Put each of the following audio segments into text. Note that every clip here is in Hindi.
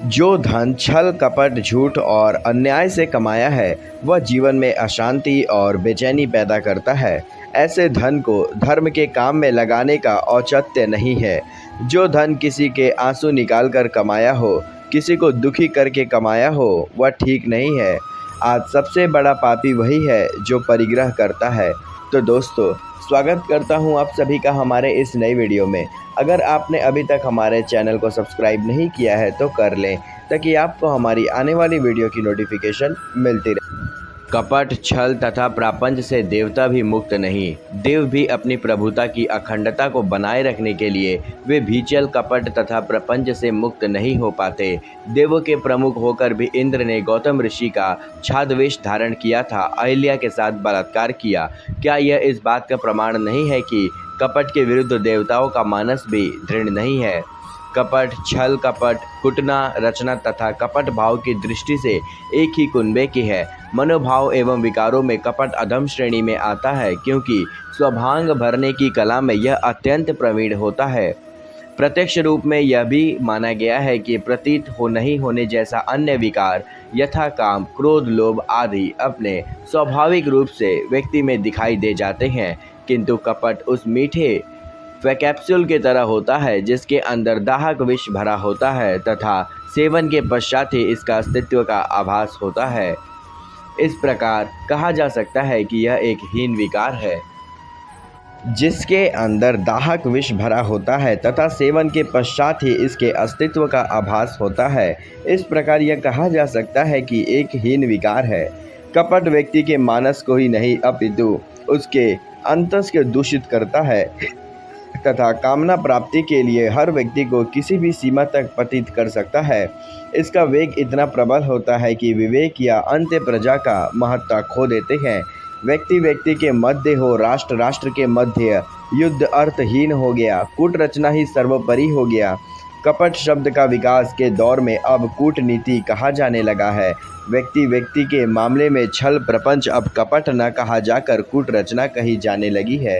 जो धन छल कपट झूठ और अन्याय से कमाया है वह जीवन में अशांति और बेचैनी पैदा करता है। ऐसे धन को धर्म के काम में लगाने का औचित्य नहीं है। जो धन किसी के आंसू निकाल कर कमाया हो, किसी को दुखी करके कमाया हो, वह ठीक नहीं है। आज सबसे बड़ा पापी वही है जो परिग्रह करता है। तो दोस्तों, स्वागत करता हूं आप सभी का हमारे इस नई वीडियो में। अगर आपने अभी तक हमारे चैनल को सब्सक्राइब नहीं किया है तो कर लें, ताकि आपको हमारी आने वाली वीडियो की नोटिफिकेशन मिलती रहे। कपट, छल तथा प्रापंच से देवता भी मुक्त नहीं। देव भी अपनी प्रभुता की अखंडता को बनाए रखने के लिए वे भी छल, कपट तथा प्रपंच से मुक्त नहीं हो पाते। देवों के प्रमुख होकर भी इंद्र ने गौतम ऋषि का छादवेश धारण किया था, अहिल्या के साथ बलात्कार किया। क्या यह इस बात का प्रमाण नहीं है कि कपट के विरुद्ध देवताओं का मानस भी दृढ़ नहीं है? कपट, छल, कपट, कुटना, रचना तथा कपट भाव की दृष्टि से एक ही कुनबे की है। मनोभाव एवं विकारों में कपट अधम श्रेणी में आता है, क्योंकि स्वभांग भरने की कला में यह अत्यंत प्रवीण होता है। प्रत्यक्ष रूप में यह भी माना गया है कि प्रतीत हो नहीं होने जैसा अन्य विकार यथा काम, क्रोध, लोभ आदि अपने स्वाभाविक रूप से व्यक्ति में दिखाई दे जाते हैं, किंतु कपट उस मीठे कैप्सूल की तरह होता है जिसके अंदर दाहक विष भरा होता है तथा सेवन के पश्चात ही इसका अस्तित्व का आभास होता है। इस प्रकार कहा जा सकता है कि यह एक हीन विकार है जिसके अंदर दाहक विष भरा होता है तथा सेवन के पश्चात ही इसके अस्तित्व का आभास होता है। इस प्रकार यह कहा जा सकता है कि एक हीन विकार है। कपट व्यक्ति के मानस को ही नहीं अपितु उसके अंतस को दूषित करता है तथा कामना प्राप्ति के लिए हर व्यक्ति को किसी भी सीमा तक पतित कर सकता है। इसका वेग इतना प्रबल होता है कि विवेक या अंत्य प्रजा का महत्व खो देते हैं। व्यक्ति व्यक्ति के मध्य हो, राष्ट्र राष्ट्र के मध्य, युद्ध अर्थहीन हो गया, कूट रचना ही सर्वोपरि हो गया। कपट शब्द का विकास के दौर में अब कूटनीति कहा जाने लगा है। व्यक्ति व्यक्ति के मामले में छल प्रपंच अब कपट न कहा जाकर कूट रचना कही जाने लगी है।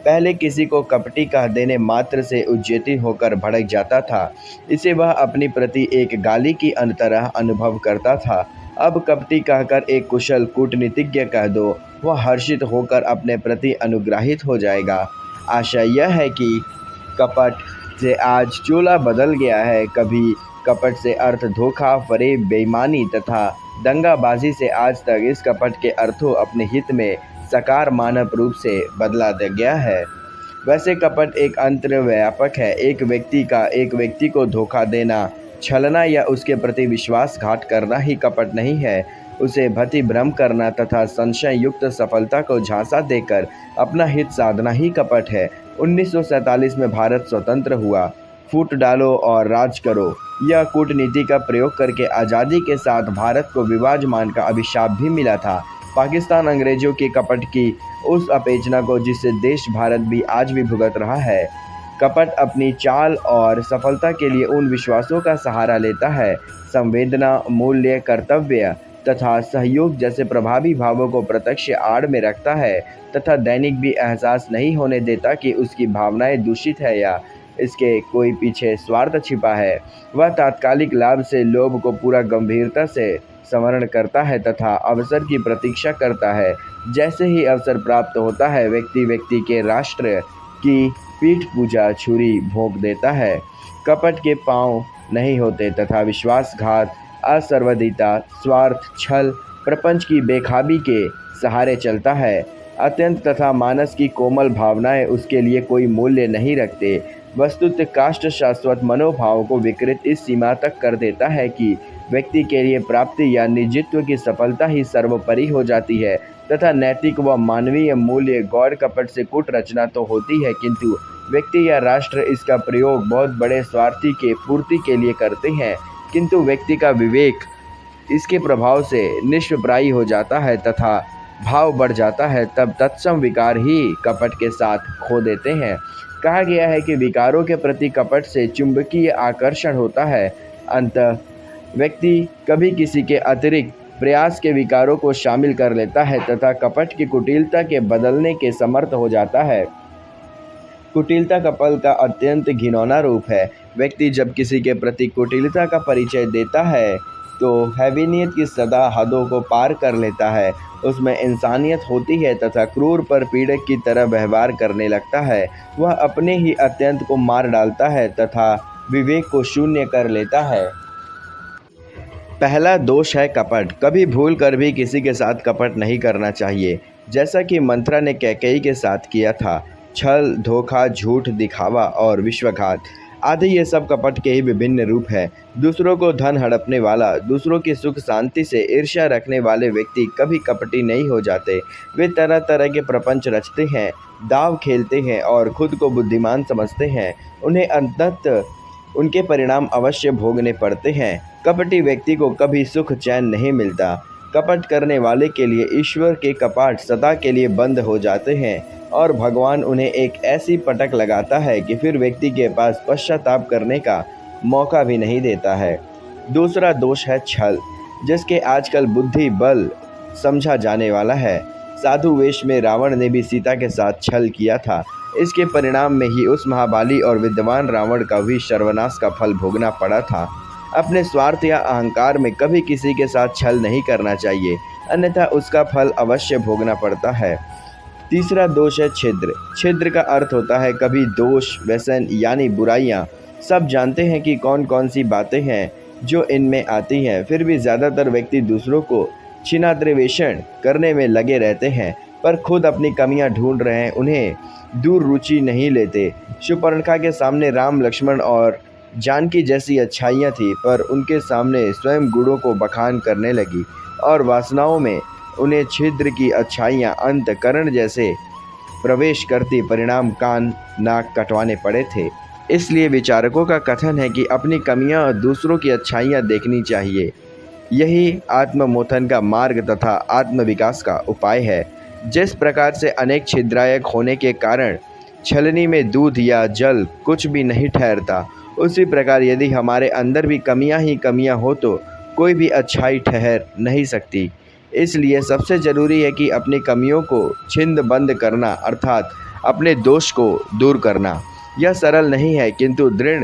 पहले किसी को कपटी कह देने मात्र से उज्जेती होकर भड़क जाता था। इसे वह अपनी प्रति एक गाली की तरह अनुभव करता था। अब कपटी कहकर एक कुशल कूटनीतिज्ञ कह दो, वह हर्षित होकर अपने प्रति अनुग्रहित हो जाएगा। आशा यह है कि कपट से आज चोला बदल गया है। कभी कपट से अर्थ धोखा, फरेब, बेईमानी तथा दंगाबाजी से आज तक इस कपट के अर्थों अपने हित में साकार मानव रूप से बदला गया है। वैसे कपट एक अंतर व्यापक है। एक व्यक्ति को धोखा देना, छलना या उसके प्रति विश्वासघात करना ही कपट नहीं है। उसे भति भ्रम करना तथा संशय युक्त सफलता को झांसा देकर अपना हित साधना ही कपट है। 1947 में भारत स्वतंत्र हुआ। फूट डालो और राज करो, यह कूटनीति का प्रयोग करके आज़ादी के साथ भारत को विराजमान का अभिशाप भी मिला था। पाकिस्तान अंग्रेजों के कपट की उस अपेचना को जिससे देश भारत भी आज भी भुगत रहा है। कपट अपनी चाल और सफलता के लिए उन विश्वासों का सहारा लेता है, संवेदना, मूल्य, कर्तव्य तथा सहयोग जैसे प्रभावी भावों को प्रत्यक्ष आड़ में रखता है तथा दैनिक भी एहसास नहीं होने देता कि उसकी भावनाएं दूषित है या इसके कोई पीछे स्वार्थ छिपा है। वह तात्कालिक लाभ से लोभ को पूरा गंभीरता से स्मरण करता है तथा अवसर की प्रतीक्षा करता है। जैसे ही अवसर प्राप्त होता है, व्यक्ति व्यक्ति के राष्ट्र की पीठ पूजा छुरी भोंक देता है। कपट के पांव नहीं होते तथा विश्वासघात, असर्वदिता, स्वार्थ, छल, प्रपंच की बेखाबी के सहारे चलता है। अत्यंत तथा मानस की कोमल भावनाएं उसके लिए कोई मूल्य नहीं रखते। वस्तुतः काष्ठ शाश्वत मनोभाव को विकृत इस सीमा तक कर देता है कि व्यक्ति के लिए प्राप्ति या निजित्व की सफलता ही सर्वोपरि हो जाती है तथा नैतिक व मानवीय मूल्य गौर कपट से कूट रचना तो होती है, किंतु व्यक्ति या राष्ट्र इसका प्रयोग बहुत बड़े स्वार्थी के पूर्ति के लिए करते हैं। किंतु व्यक्ति का विवेक इसके प्रभाव से निष्प्रभावी हो जाता है तथा भाव बढ़ जाता है, तब तत्सम विकार ही कपट के साथ खो देते हैं। कहा गया है कि विकारों के प्रति कपट से चुंबकीय आकर्षण होता है। अंततः व्यक्ति कभी किसी के अतिरिक्त प्रयास के विकारों को शामिल कर लेता है तथा कपट की कुटिलता के बदलने के समर्थ हो जाता है। कुटिलता कपल का अत्यंत घिनौना रूप है। व्यक्ति जब किसी के प्रति कुटिलता का परिचय देता है तो हैवानियत की सदा हदों को पार कर लेता है। उसमें इंसानियत होती है तथा क्रूर पर पीड़क की तरह व्यवहार करने लगता है। वह अपने ही अत्यंत को मार डालता है तथा विवेक को शून्य कर लेता है। पहला दोष है कपट। कभी भूल कर भी किसी के साथ कपट नहीं करना चाहिए, जैसा कि मंथरा ने कैकेयी के साथ किया था। छल, धोखा, झूठ, दिखावा और विश्वासघात आदि ये सब कपट के ही विभिन्न रूप हैं। दूसरों को धन हड़पने वाला, दूसरों की सुख शांति से ईर्ष्या रखने वाले व्यक्ति कभी कपटी नहीं हो जाते। वे तरह तरह के प्रपंच रचते हैं, दाव खेलते हैं और खुद को बुद्धिमान समझते हैं। उन्हें अंततः उनके परिणाम अवश्य भोगने पड़ते हैं। कपटी व्यक्ति को कभी सुख चैन नहीं मिलता। कपट करने वाले के लिए ईश्वर के कपाट सदा के लिए बंद हो जाते हैं और भगवान उन्हें एक ऐसी पटक लगाता है कि फिर व्यक्ति के पास पश्चाताप करने का मौका भी नहीं देता है। दूसरा दोष है छल, जिसके आजकल बुद्धि बल समझा जाने वाला है। साधु वेश में रावण ने भी सीता के साथ छल किया था। इसके परिणाम में ही उस महाबली और विद्वान रावण का भी सर्वनाश का फल भोगना पड़ा था। अपने स्वार्थ या अहंकार में कभी किसी के साथ छल नहीं करना चाहिए, अन्यथा उसका फल अवश्य भोगना पड़ता है। तीसरा दोष है छिद्र। छिद्र का अर्थ होता है कभी दोष, व्यसन यानी बुराइयाँ। सब जानते हैं कि कौन कौन सी बातें हैं जो इनमें आती हैं, फिर भी ज़्यादातर व्यक्ति दूसरों को छिनाद्रिवेषण करने में लगे रहते हैं, पर खुद अपनी कमियां ढूंढ रहे हैं, उन्हें दूर रुचि नहीं लेते। शूर्पणखा के सामने राम, लक्ष्मण और जानकी जैसी अच्छाइयाँ थी, पर उनके सामने स्वयं गुणों को बखान करने लगी और वासनाओं में उन्हें छिद्र की अच्छाइयाँ अंतःकरण जैसे प्रवेश करती, परिणाम कान नाक कटवाने पड़े थे। इसलिए विचारकों का कथन है कि अपनी कमियां और दूसरों की अच्छाइयां देखनी चाहिए। यही आत्ममोथन का मार्ग तथा आत्मविकास का उपाय है। जिस प्रकार से अनेक छिद्रायक होने के कारण छलनी में दूध या जल कुछ भी नहीं ठहरता, उसी प्रकार यदि हमारे अंदर भी कमियां ही कमियां हो तो कोई भी अच्छाई ठहर नहीं सकती। इसलिए सबसे ज़रूरी है कि अपनी कमियों को छिंद बंद करना, अर्थात अपने दोष को दूर करना। यह सरल नहीं है, किंतु दृढ़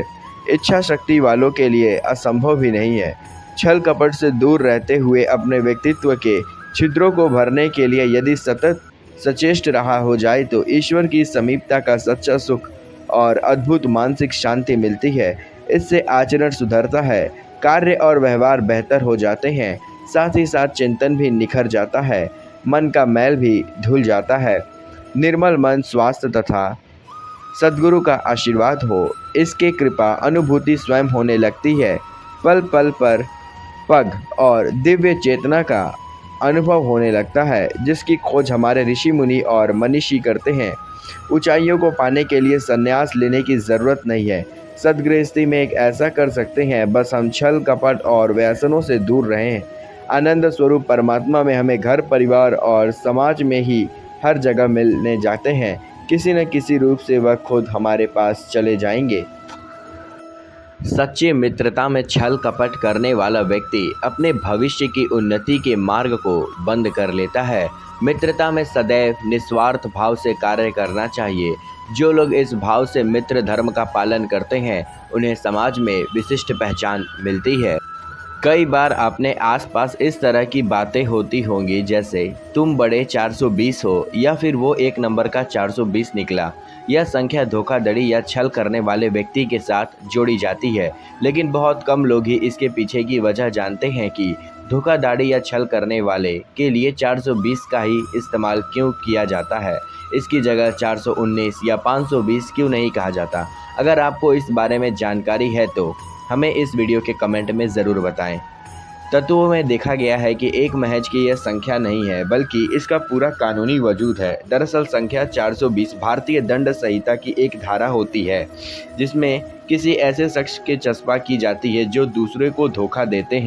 इच्छा शक्ति वालों के लिए असंभव भी नहीं है। छल कपट से दूर रहते हुए अपने व्यक्तित्व के छिद्रों को भरने के लिए यदि सतत सचेष्ट रहा हो जाए तो ईश्वर की समीपता का सच्चा सुख और अद्भुत मानसिक शांति मिलती है। इससे आचरण सुधरता है, कार्य और व्यवहार बेहतर हो जाते हैं, साथ ही साथ चिंतन भी निखर जाता है, मन का मैल भी धुल जाता है। निर्मल मन, स्वास्थ्य तथा सद्गुरु का आशीर्वाद हो, इसके कृपा अनुभूति स्वयं होने लगती है। पल पल पर पग और दिव्य चेतना का अनुभव होने लगता है, जिसकी खोज हमारे ऋषि मुनि और मनीषी करते हैं। ऊंचाइयों को पाने के लिए संन्यास लेने की ज़रूरत नहीं है। सद्गृहस्थी में एक ऐसा कर सकते हैं, बस हम छल कपट और व्यसनों से दूर रहें। आनंद स्वरूप परमात्मा में हमें घर, परिवार और समाज में ही हर जगह मिलने जाते हैं। किसी न किसी रूप से वह खुद हमारे पास चले जाएंगे। सच्ची मित्रता में छल कपट करने वाला व्यक्ति अपने भविष्य की उन्नति के मार्ग को बंद कर लेता है। मित्रता में सदैव निस्वार्थ भाव से कार्य करना चाहिए। जो लोग इस भाव से मित्र धर्म का पालन करते हैं, उन्हें समाज में विशिष्ट पहचान मिलती है। कई बार अपने आसपास इस तरह की बातें होती होंगी, जैसे तुम बड़े 420 हो या फिर वो एक नंबर का 420 निकला। यह संख्या धोखाधड़ी या छल करने वाले व्यक्ति के साथ जोड़ी जाती है, लेकिन बहुत कम लोग ही इसके पीछे की वजह जानते हैं कि धोखाधड़ी या छल करने वाले के लिए 420 का ही इस्तेमाल क्यों किया जाता है। इसकी जगह 419 या 520 क्यों नहीं कहा जाता। अगर आपको इस बारे में जानकारी है तो हमें इस वीडियो के कमेंट में ज़रूर बताएं। तत्वों में देखा गया है कि एक महज की यह संख्या नहीं है, बल्कि इसका पूरा कानूनी वजूद है। दरअसल संख्या 420 भारतीय दंड संहिता की एक धारा होती है, जिसमें किसी ऐसे शख्स के चस्पा की जाती है जो दूसरे को धोखा देते हैं।